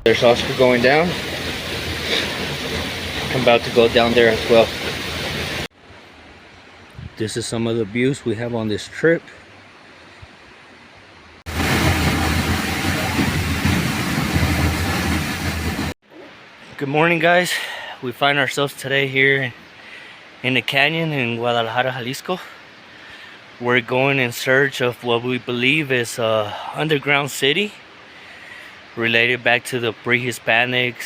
There's Oscar going down. I'm about to go down there as well. This is some of the views we have on this trip. Good morning, guys. We find ourselves today here in the canyon in Guadalajara, Jalisco. We're going in search of what we believe is an underground city related back to the pre-Hispanics.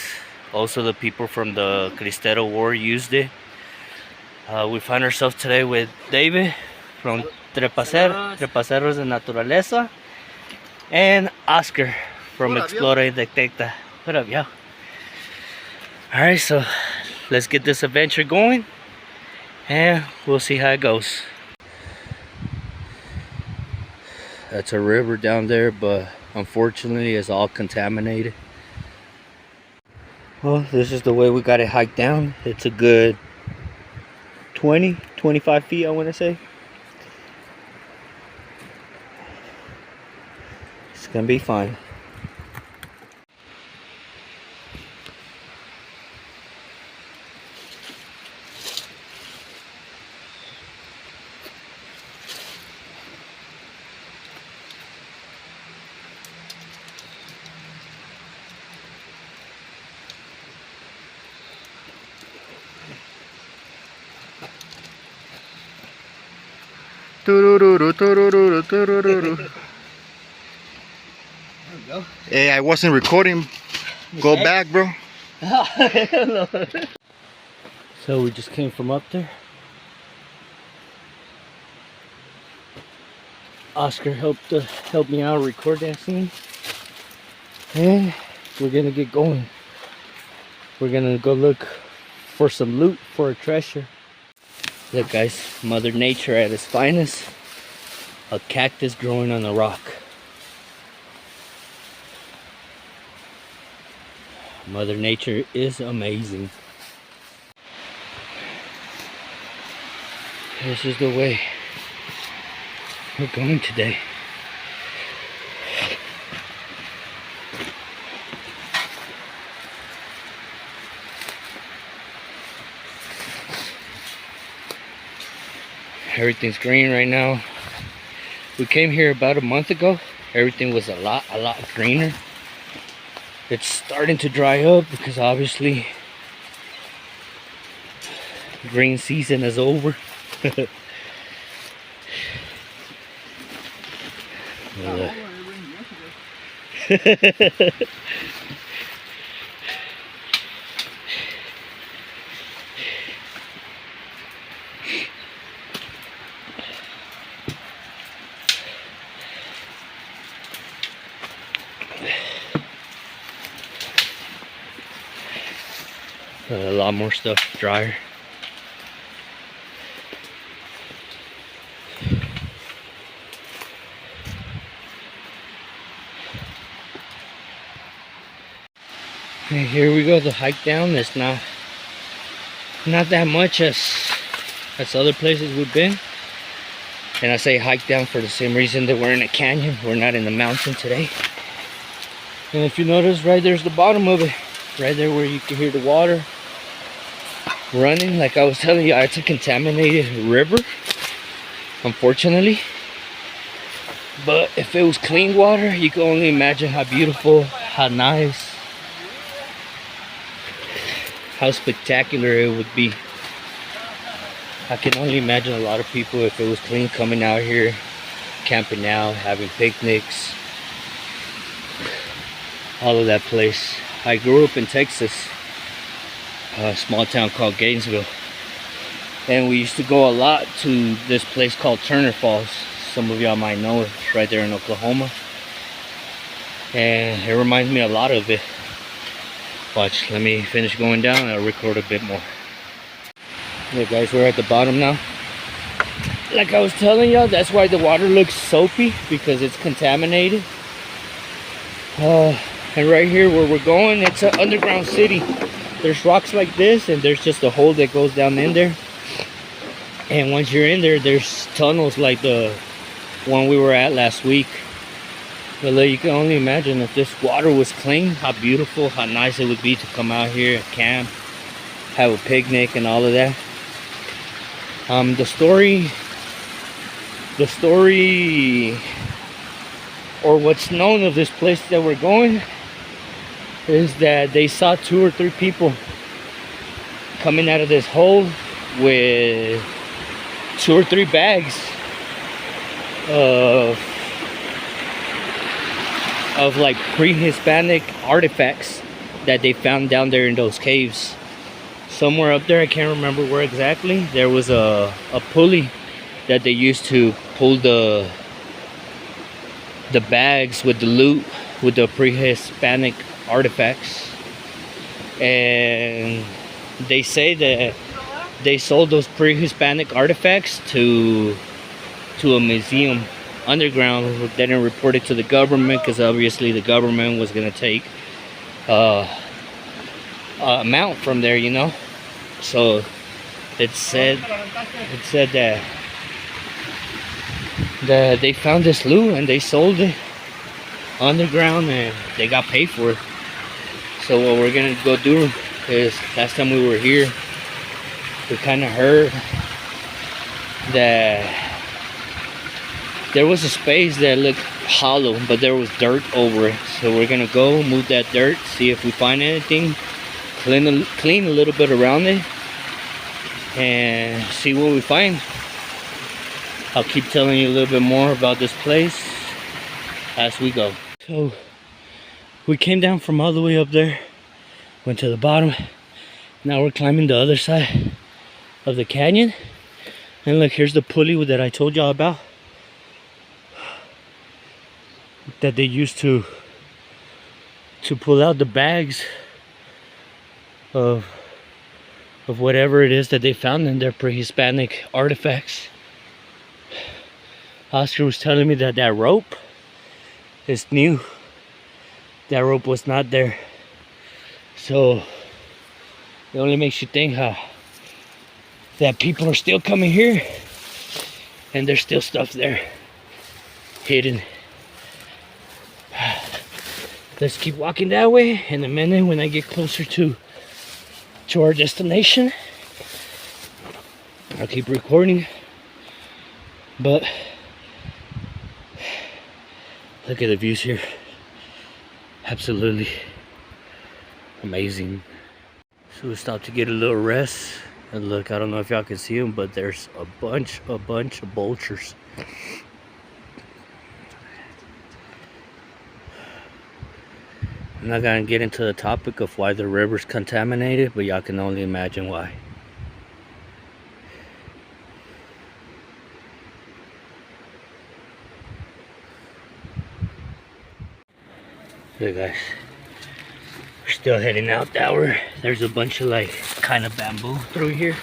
Also, the people from the Cristero War used it. We find ourselves today with David from Trepaceros de Naturaleza and Oscar from Explora y Detecta. What up, yo? Alright, so let's get this adventure going and we'll see how it goes. That's a river down there, but unfortunately it's all contaminated. Well, this is the way we got it hiked down. It's a good 25 feet, I want to say. It's gonna be fine. Hey, I wasn't recording. Go back, bro. So we just came from up there. Oscar helped me out record that scene. And we're gonna get going. We're gonna go look for some loot, for a treasure. Look, guys, Mother Nature at its finest. A cactus growing on a rock. Mother Nature is amazing. This is the way we're going today. Everything's green right now. We came here about a month ago. Everything was a lot greener. It's starting to dry up because obviously green season is over. A lot more stuff drier. And here we go, the hike down. It's not that much as other places we've been. And I say hike down for the same reason that we're in a canyon. We're not in the mountain today. And if you notice, right there's the bottom of it. Right there where you can hear the water running. Like I was telling you, it's a contaminated river, unfortunately. But if it was clean water, you can only imagine how beautiful, how nice, how spectacular it would be. I can only imagine a lot of people, if it was clean, coming out here, camping out, having picnics, all of that place. I grew up in Texas, a small town called Gainesville, and we used to go a lot to this place called Turner Falls. Some of y'all might know it. It's right there in Oklahoma, and it reminds me a lot of it. Watch, let me finish going down and I'll record a bit more. Yeah, guys, we're at the bottom now. Like I was telling y'all, that's why the water looks soapy, because it's contaminated. And right here where we're going, it's an underground city. There's rocks like this, and there's just a hole that goes down in there. And once you're in there, there's tunnels like the one we were at last week. But look, you can only imagine if this water was clean, how beautiful, how nice it would be to come out here, camp, have a picnic and all of that. The story or what's known of this place that we're going is that they saw 2 or 3 people coming out of this hole with 2 or 3 bags of like pre-Hispanic artifacts that they found down there in those caves. Somewhere up there, I can't remember where exactly, there was a pulley that they used to pull the bags with the loot, with the pre-Hispanic artifacts. And they say that they sold those pre-Hispanic artifacts to a museum underground. They didn't report it to the government because obviously the government was going to take amount from there, you know. So it said that they found this loot and they sold it underground and they got paid for it. So what we're gonna go do is, last time we were here, we kind of heard that there was a space that looked hollow, but there was dirt over it. So we're gonna go move that dirt, see if we find anything, clean a little bit around it, and see what we find. I'll keep telling you a little bit more about this place as we go. So we came down from all the way up there, went to the bottom. Now we're climbing the other side of the canyon. And look, here's the pulley that I told y'all about, that they used to pull out the bags of whatever it is that they found in their pre-Hispanic artifacts. Oscar was telling me that rope is new. That rope was not there. So it only makes you think how that people are still coming here and there's still stuff there hidden. Let's keep walking that way. In a minute, when I get closer to our destination, I'll keep recording. But look at the views here. Absolutely amazing. So we stopped to get a little rest. And look, I don't know if y'all can see them, but there's a bunch of vultures. I'm not gonna get into the topic of why the river's contaminated, but y'all can only imagine why. Look guys, we're still heading out that way. There's a bunch of like kind of bamboo through here.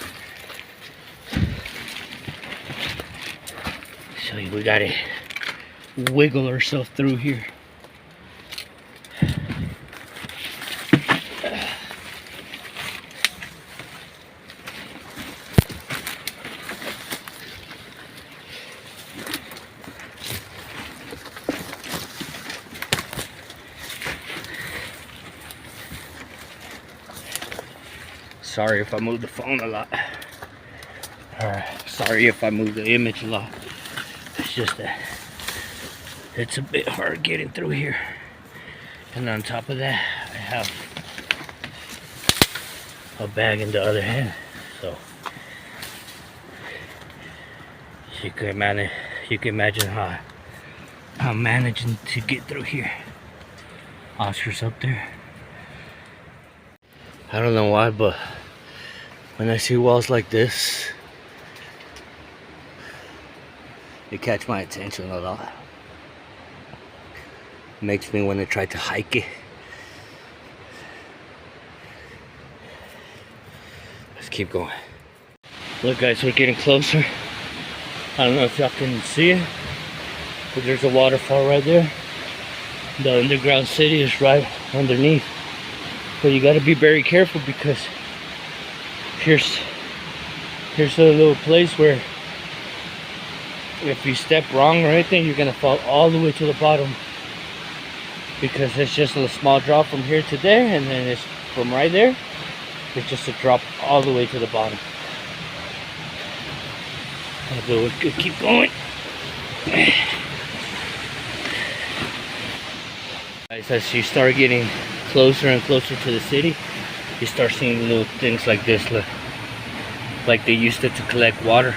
So we gotta wiggle ourselves through here. Sorry if I move the phone a lot. Sorry if I move the image a lot. It's just that it's a bit hard getting through here. And on top of that, I have a bag in the other hand. So you can imagine how I'm managing to get through here. Oscar's up there. I don't know why, but when I see walls like this, they catch my attention a lot. Makes me want to try to hike it. Let's keep going. Look guys, we're getting closer. I don't know if y'all can see it, but there's a waterfall right there. The underground city is right underneath. But you gotta be very careful because here's a little place where if you step wrong or anything, you're gonna fall all the way to the bottom because it's just a small drop from here to there, and then it's from right there, it's just a drop all the way to the bottom. But we could keep going. Guys, as you start getting closer and closer to the city, you start seeing little things like this, look, like they used it to collect water.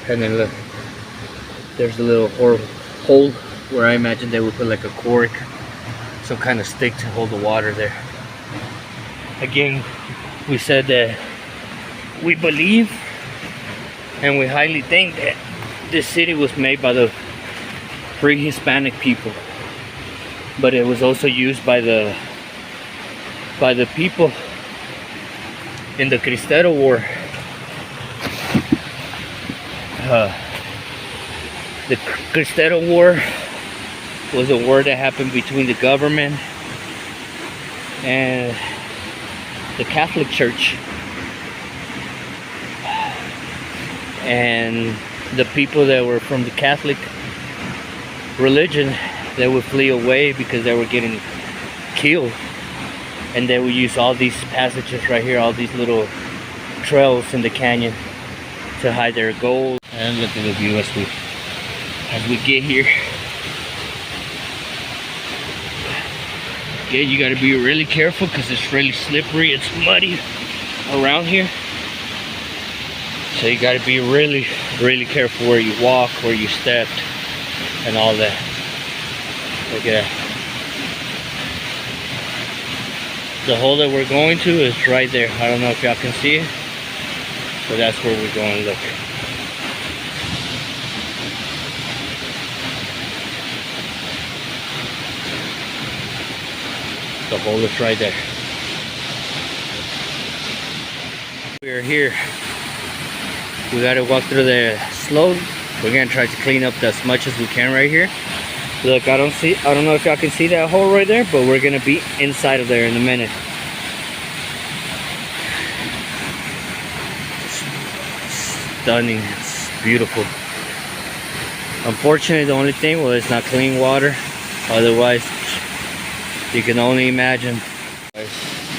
And then look, there's a little hole where I imagine they would put like a cork, some kind of stick to hold the water there. Again, we said that we believe and we highly think that this city was made by the pre-Hispanic people, but it was also used by the people in the Cristero War. The Cristero War was a war that happened between the government and the Catholic Church, and the people that were from the Catholic religion, they would flee away because they were getting killed, and they would use all these passages right here, all these little trails in the canyon to hide their gold. And look at the view as we get here. Again, you got to be really careful because it's really slippery, it's muddy around here, so you got to be really careful where you walk, where you step, and all that. Look at that. The hole that we're going to is right there. I don't know if y'all can see it, but that's where we're going. Look. The hole is right there. We are here. We gotta walk through there slowly. We're gonna try to clean up as much as we can right here. Look, I don't know if y'all can see that hole right there, but we're gonna be inside of there in a minute. Stunning, it's beautiful. Unfortunately, the only thing was it's not clean water. Otherwise, you can only imagine.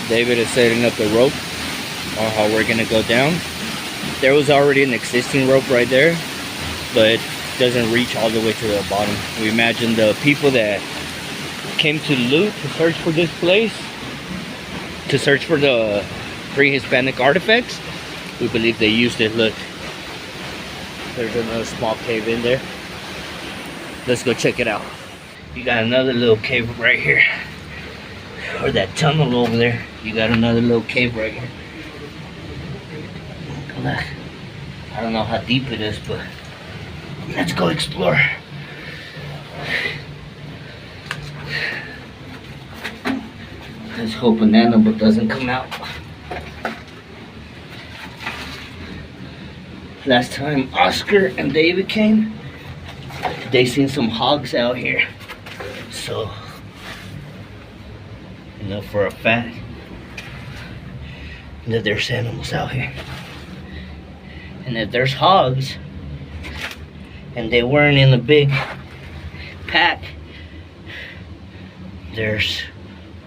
David is setting up the rope on how we're gonna go down. There was already an existing rope right there, but it doesn't reach all the way to the bottom. We imagine the people that came to loot, to search for this place, to search for the pre-Hispanic artifacts, we believe they used it. Look, there's another small cave in there. Let's go check it out. You got another little cave right here. Or that tunnel over there. You got another little cave right here. Look, I don't know how deep it is, but let's go explore. Let's hope an animal doesn't come out. Last time Oscar and David came, they seen some hogs out here. So, you know for a fact that there's animals out here. And if there's hogs, and they weren't in a big pack, there's,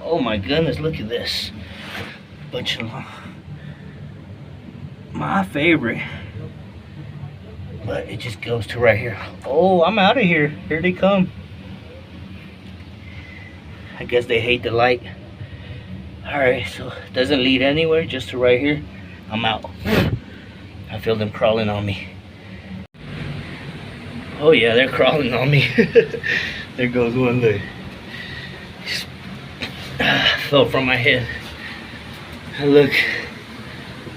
oh my goodness, look at this. Bunch of, my favorite. But it just goes to right here. Oh, I'm out of here. Here they come. I guess they hate the light. Alright, so it doesn't lead anywhere, just to right here. I'm out. I feel them crawling on me. Oh yeah, they're crawling on me. There goes one, look. Fell from my head. And look,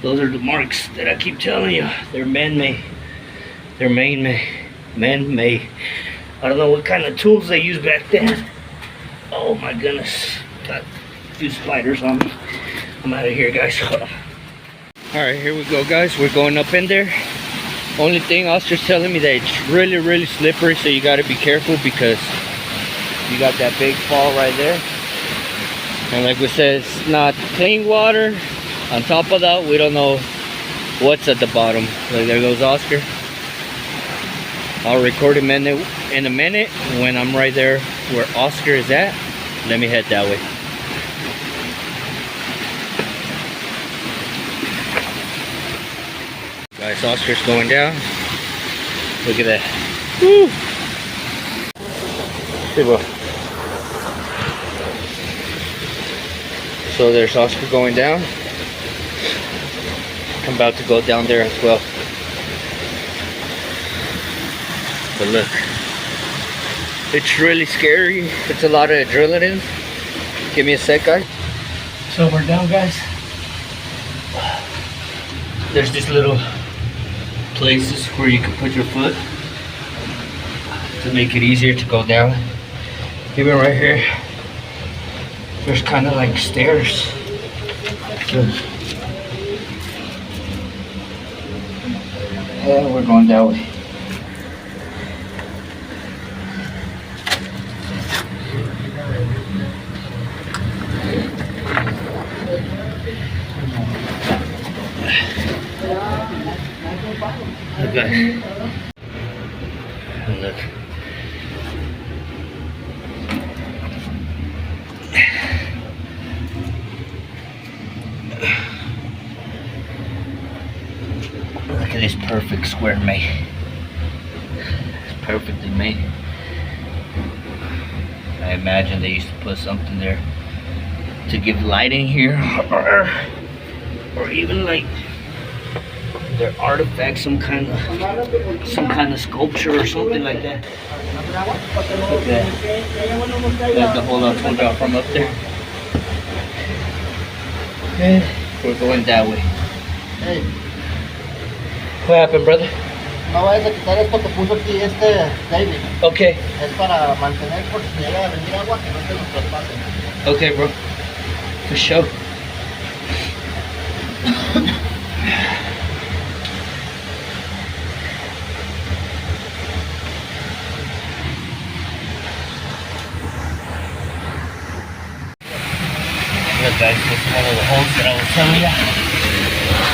those are the marks that I keep telling you. They're man-made. They're man-made. I don't know what kind of tools they used back then. Oh my goodness. Got a few spiders on me. I'm out of here, guys. Alright, here we go, guys. We're going up in there. Only thing, Oscar's telling me that it's really slippery, so you got to be careful because you got that big fall right there. And like we said, it's not clean water. On top of that, we don't know what's at the bottom. Like, there goes Oscar. I'll record him in a minute when I'm right there where Oscar is at. Let me head that way. Guys, Oscar's going down. Look at that. Woo! So there's Oscar going down. I'm about to go down there as well. But look, it's really scary. It's a lot of adrenaline. Give me a sec, guys. So we're down, guys. There's these little places where you can put your foot to make it easier to go down. Even right here, there's kind of like stairs. Yeah, we're going that way. Look, guys. Look. Look at this perfect square made. It's perfectly made. I imagine they used to put something there to give lighting here, or even like their artifacts, some kind of sculpture or something like that. Look at that. Got the whole photograph from up there. Okay, we're going that way. Hey, What happened, brother? no vayas a quitar esto que puso aquí David. Okay, Es para mantener por si llega a venir agua que no se nos traspase. okay, bro. For sure. Look, guys, this is one of the holes that I was telling you.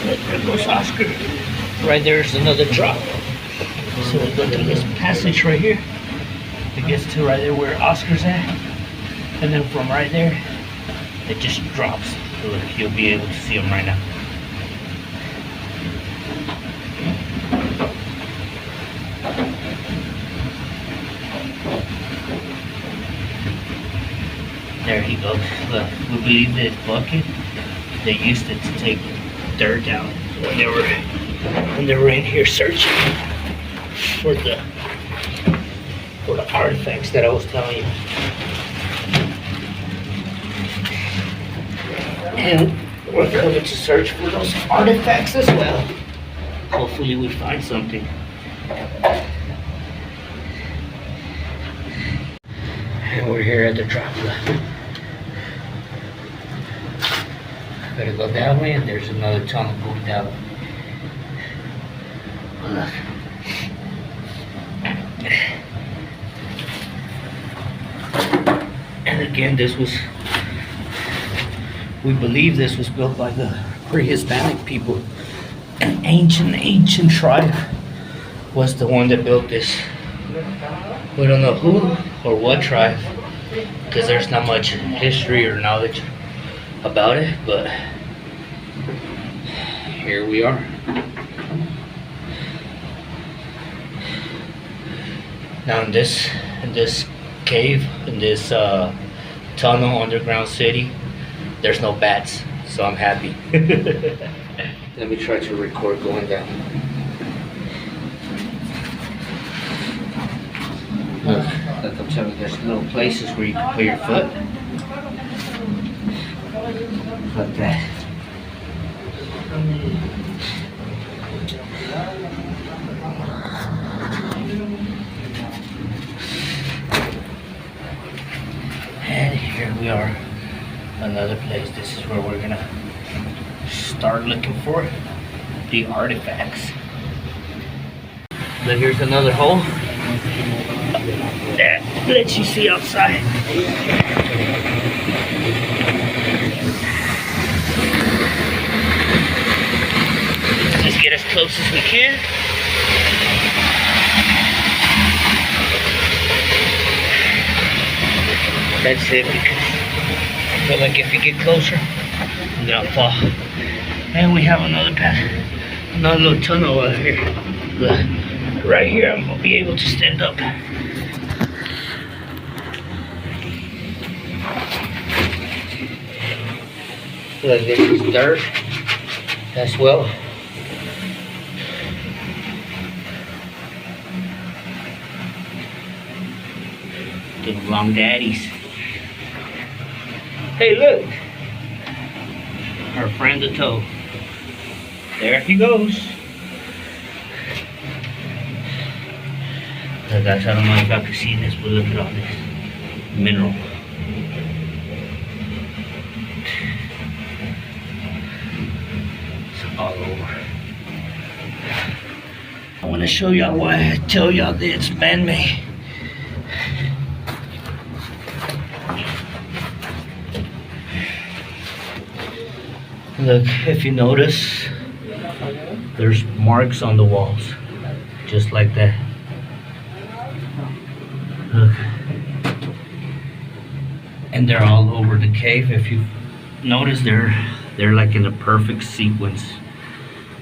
Look, there goes Oscar. Right there's another drop. So we go through this passage right here. It gets to right there where Oscar's at. And then from right there, it just drops. So look, you'll be able to see him right now. There he goes. Look, we believe this bucket, they used it to take dirt out when they were in here searching for the artifacts that I was telling you. And we're coming to search for those artifacts as well. Hopefully we find something. And we're here at the drop. Gotta go that way, and there's another tunnel going down. Look. And again, we believe this was built by the pre-Hispanic people. An ancient tribe was the one that built this. We don't know who or what tribe, because there's not much history or knowledge about it, but here we are. Now in this cave, in this tunnel, underground city, there's no bats, so I'm happy. Let me try to record going down. Look, like I'm telling you, there's little places where you can put your foot. Like that. And here we are, another place. This is where we're gonna start looking for the artifacts. Then here's another hole. that lets you see outside. Let's get as close as we can. That's it, because I feel like if you get closer, I'm gonna fall. And we have another path, another little tunnel over here. Look, right here, I'm gonna be able to stand up. Look, this is dirt as well. The long daddies. Hey, look. Our friend the toe. There he goes. Look, guys, I don't know if y'all can see this, but look at all this mineral. It's all over. I want to show y'all why I tell y'all that it's man-made. Look, if you notice, there's marks on the walls, just like that. Look. And they're all over the cave. If you notice, they're like in a perfect sequence.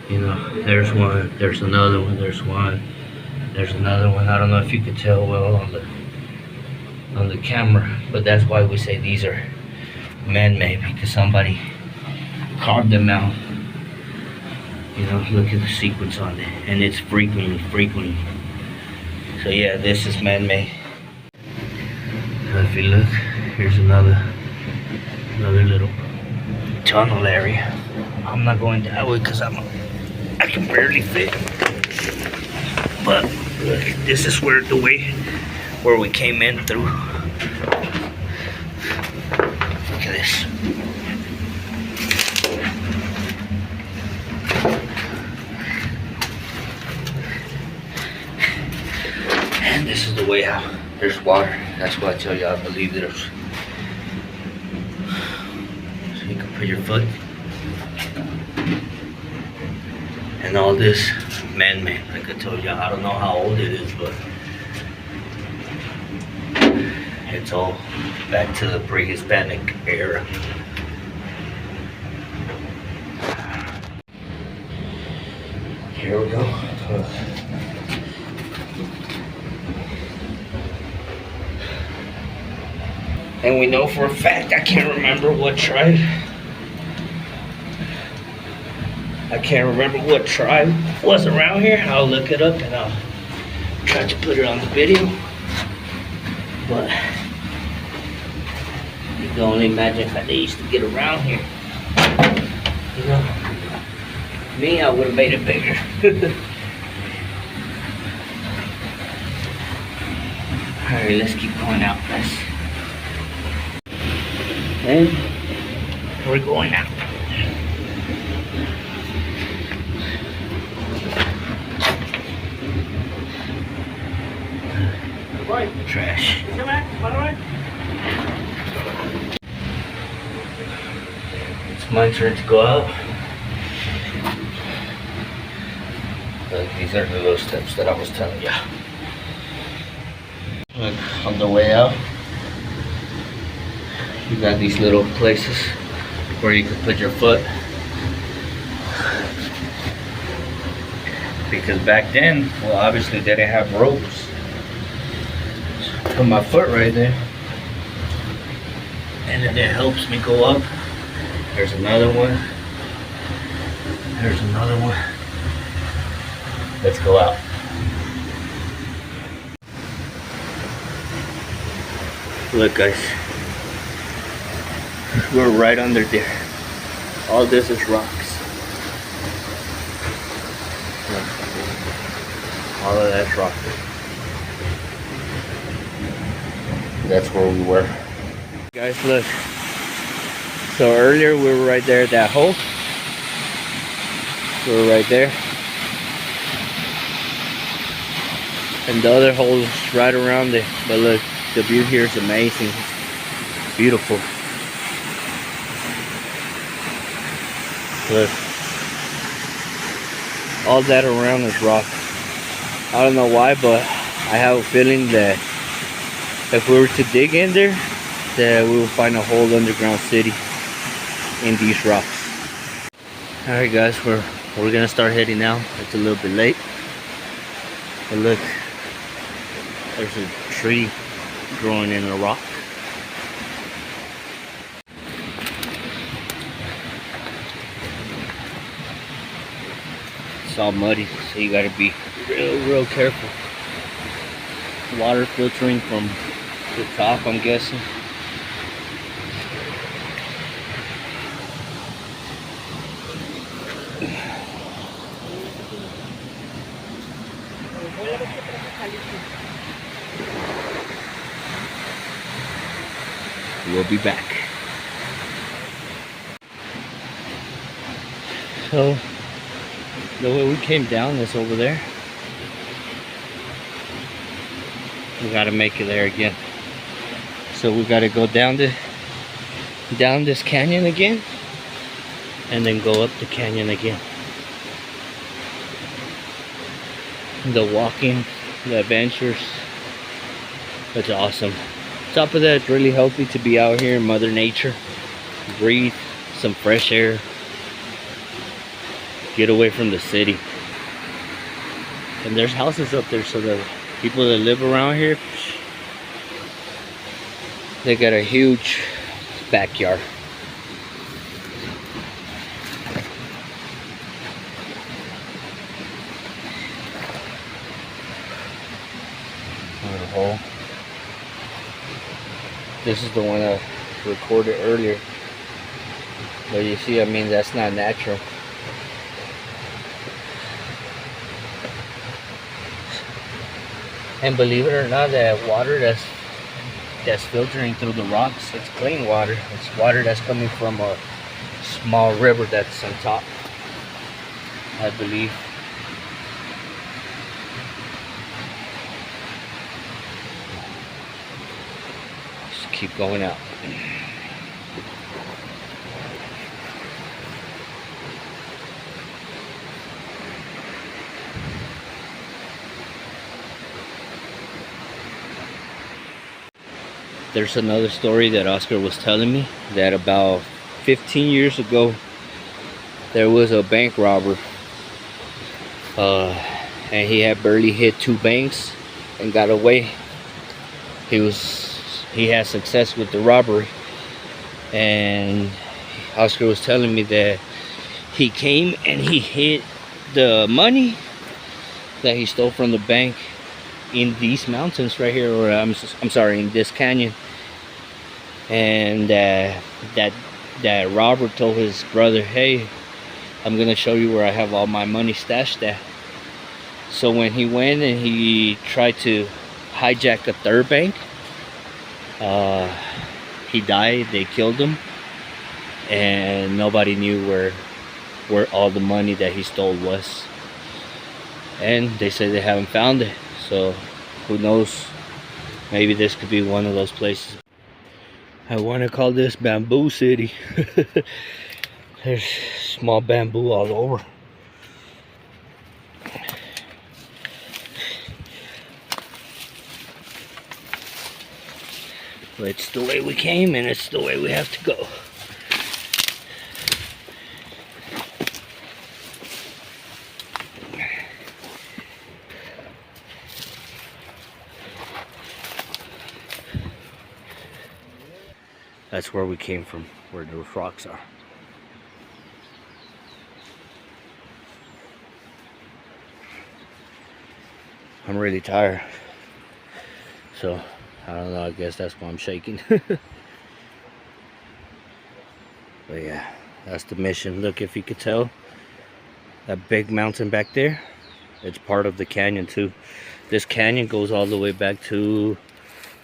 You know, there's one, there's another one, there's one, there's another one. I don't know if you could tell well on the camera, but that's why we say these are man-made, because somebody carved them out. You know, look at the sequence on it, and it's frequently. So yeah, this is man-made. If you look, here's another little tunnel area. I'm not going that way because I can barely fit. But look, this is where the way where we came in through. Look at this. And this is the way out. There's water. That's why I tell you I believe there's. So you can put your foot. And all this man-made. Like I told you, I don't know how old it is, but it's all back to the pre-Hispanic era. Here we go. And we know for a fact, I can't remember what tribe. I can't remember what tribe was around here. I'll look it up and I'll try to put it on the video. But you can only imagine how they used to get around here. You know, me, I would have made it bigger. Alright, let's keep going out, guys. And we're going out. Trash. It's my turn to go out. These are the little steps that I was telling you. Look, on the way out, you got these little places where you can put your foot. Because back then, well, obviously they didn't have ropes. Put my foot right there, and then it helps me go up. There's another one. There's another one. Let's go out. Look, guys, we're right under there. All this is rocks. All of that's rock. That's where we were. Guys, look. So earlier we were right there at that hole. We were right there. and the other holes right around it. But look, the view here is amazing. It's beautiful. Look, all that around is rock. I don't know why, but I have a feeling that if we were to dig in there, that we will find a whole underground city in these rocks. Alright guys, we're gonna start heading out. It's a little bit late. But look, there's a tree growing in a rock. It's all muddy, so you gotta be real careful. Water filtering from the top, I'm guessing. We'll be back. So the way we came down is over there. We gotta make it there again. So we gotta go down this canyon again, and then go up the canyon again. The walking, the adventures, it's awesome. On top of that, it's really healthy to be out here in Mother Nature, breathe some fresh air, get away from the city. And there's houses up there, so the people that live around here, they got a huge backyard. Hole. This is the one I recorded earlier, but you see, I mean, that's not natural. And believe it or not, that water that's filtering through the rocks, it's clean water. It's water that's coming from a small river that's on top, I believe. Just keep going out. There's another story that Oscar was telling me, that about 15 years ago there was a bank robber, and he had barely hit 2 banks and got away. He had success with the robbery, and Oscar was telling me that he came and he hid the money that he stole from the bank in these mountains right here, or I'm sorry, in this canyon. And that robber told his brother, "Hey, I'm gonna show you where I have all my money stashed at." So when he went and he tried to hijack a third bank, he died. They killed him, and nobody knew where all the money that he stole was. And they say they haven't found it. So who knows, maybe this could be one of those places. I want to call this Bamboo City. There's small bamboo all over. But it's the way we came, and it's the way we have to go. That's where we came from, where those rocks are. I'm really tired, so I don't know, I guess that's why I'm shaking. But yeah, that's the mission. Look, if you could tell, that big mountain back there, it's part of the canyon too. This canyon goes all the way back to,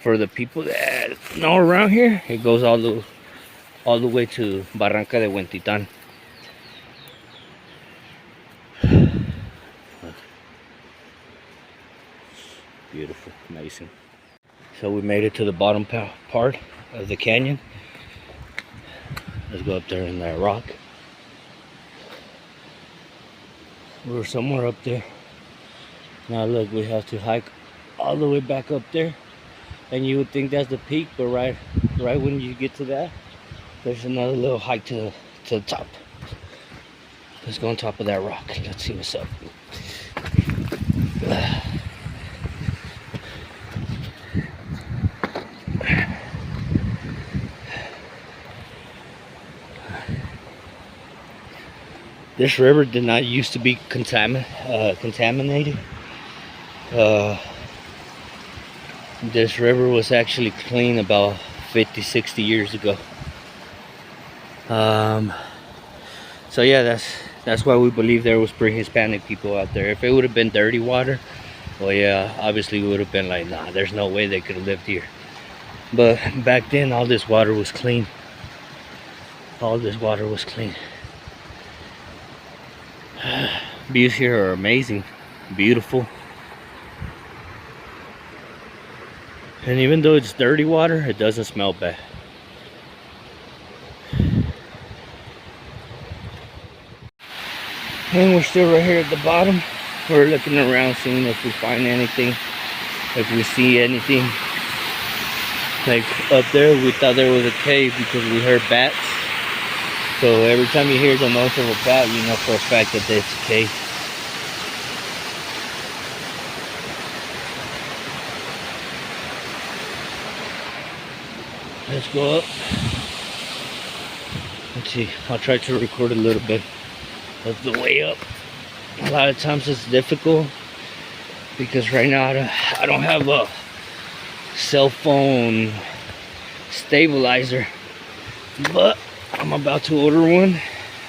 for the people that know around here, it goes all the way to Barranca de Huentitan. beautiful, amazing. So we made it to the bottom part of the canyon. Let's go up there in that rock. We were somewhere up there. Now look, we have to hike all the way back up there, and you would think that's the peak, but right when you get to that, there's another little hike to the top. Let's go on top of that rock. Let's see what's up. This river did not used to be contaminated. This river was actually clean about 50-60 years ago. So yeah, that's why we believe there was pre-Hispanic people out there. If it would have been dirty water, well yeah, obviously we would have been like, nah, there's no way they could have lived here. But back then, all this water was clean. All this water was clean. Views here are amazing, beautiful. And even though it's dirty water, it doesn't smell bad. And we're still right here at the bottom. We're looking around, seeing if we find anything, if we see anything. Like up there, we thought there was a cave because we heard bats. So every time you hear the noise of a bat, you know for a fact that it's a cave. Let's go up. Let's see, I'll try to record a little bit of the way up. A lot of times it's difficult because right now I don't have a cell phone stabilizer, but I'm about to order one.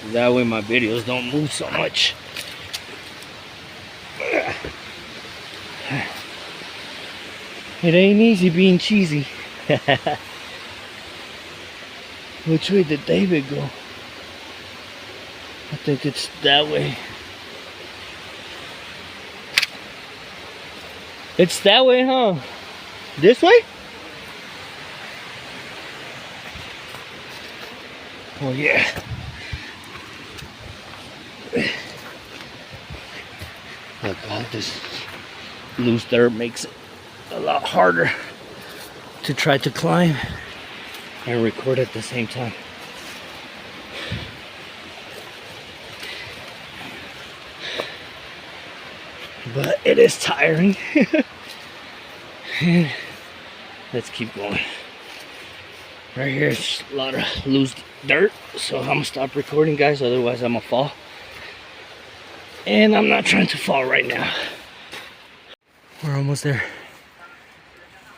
That way my videos don't move so much. It ain't easy being cheesy. Which way did David go? I think it's that way. It's that way, huh? This way? Oh yeah. Look, all this loose dirt makes it a lot harder to try to climb and record at the same time. But it is tiring. Let's keep going. Right here is a lot of loose dirt, so I'm gonna stop recording, guys, otherwise I'm gonna fall. And I'm not trying to fall right now. We're almost there.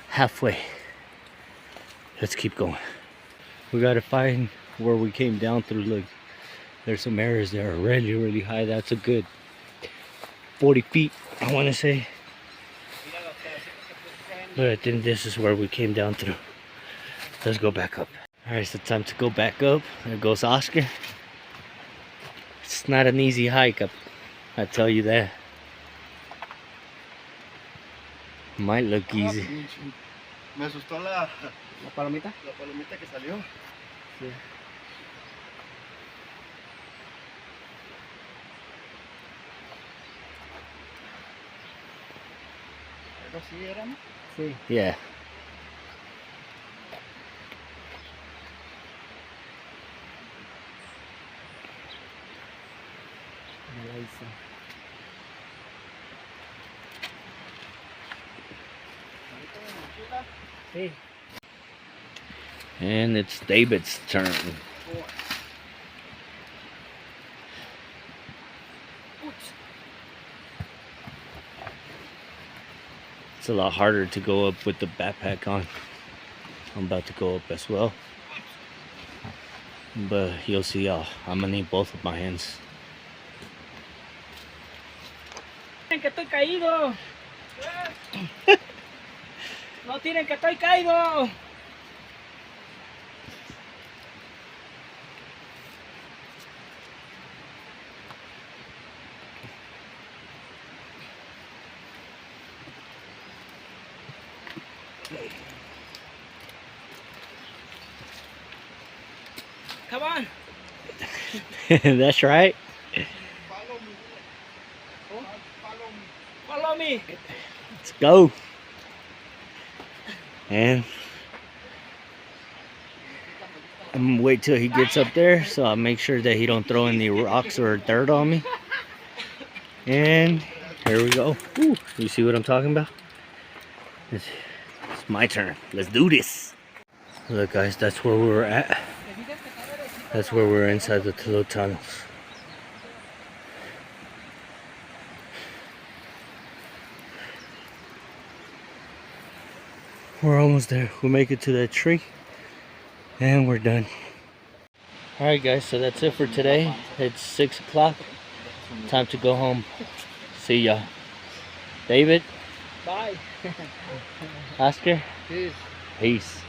Halfway. Let's keep going. We gotta find where we came down through. Look, there's some areas that are really, really high. That's a good 40 feet, I wanna say. But I think this is where we came down through. Let's go back up. Alright, so time to go back up. There goes Oscar. It's not an easy hike, I tell you that. Might look easy. Me asustó la palomita. La palomita que salió. Sí. ¿Pero sí eran? Sí. Yeah. Sí. And it's David's turn. It's a lot harder to go up with the backpack on. I'm about to go up as well. But you'll see, I'm gonna need both of my hands. Tienen que estoy caído. No tienen que estoy caído. Come on. That's right. Follow me. Let's go. And I'm gonna wait till he gets up there, so I'll make sure that he don't throw any rocks or dirt on me. And here we go. Ooh, you see what I'm talking about? It's my turn. Let's do this. Look, guys, that's where we were at. That's where we're inside the little tunnels. We're almost there. We'll make it to that tree and we're done. Alright guys, so that's it for today. It's 6 o'clock. Time to go home. See ya. David? Bye. Oscar? Peace. Peace.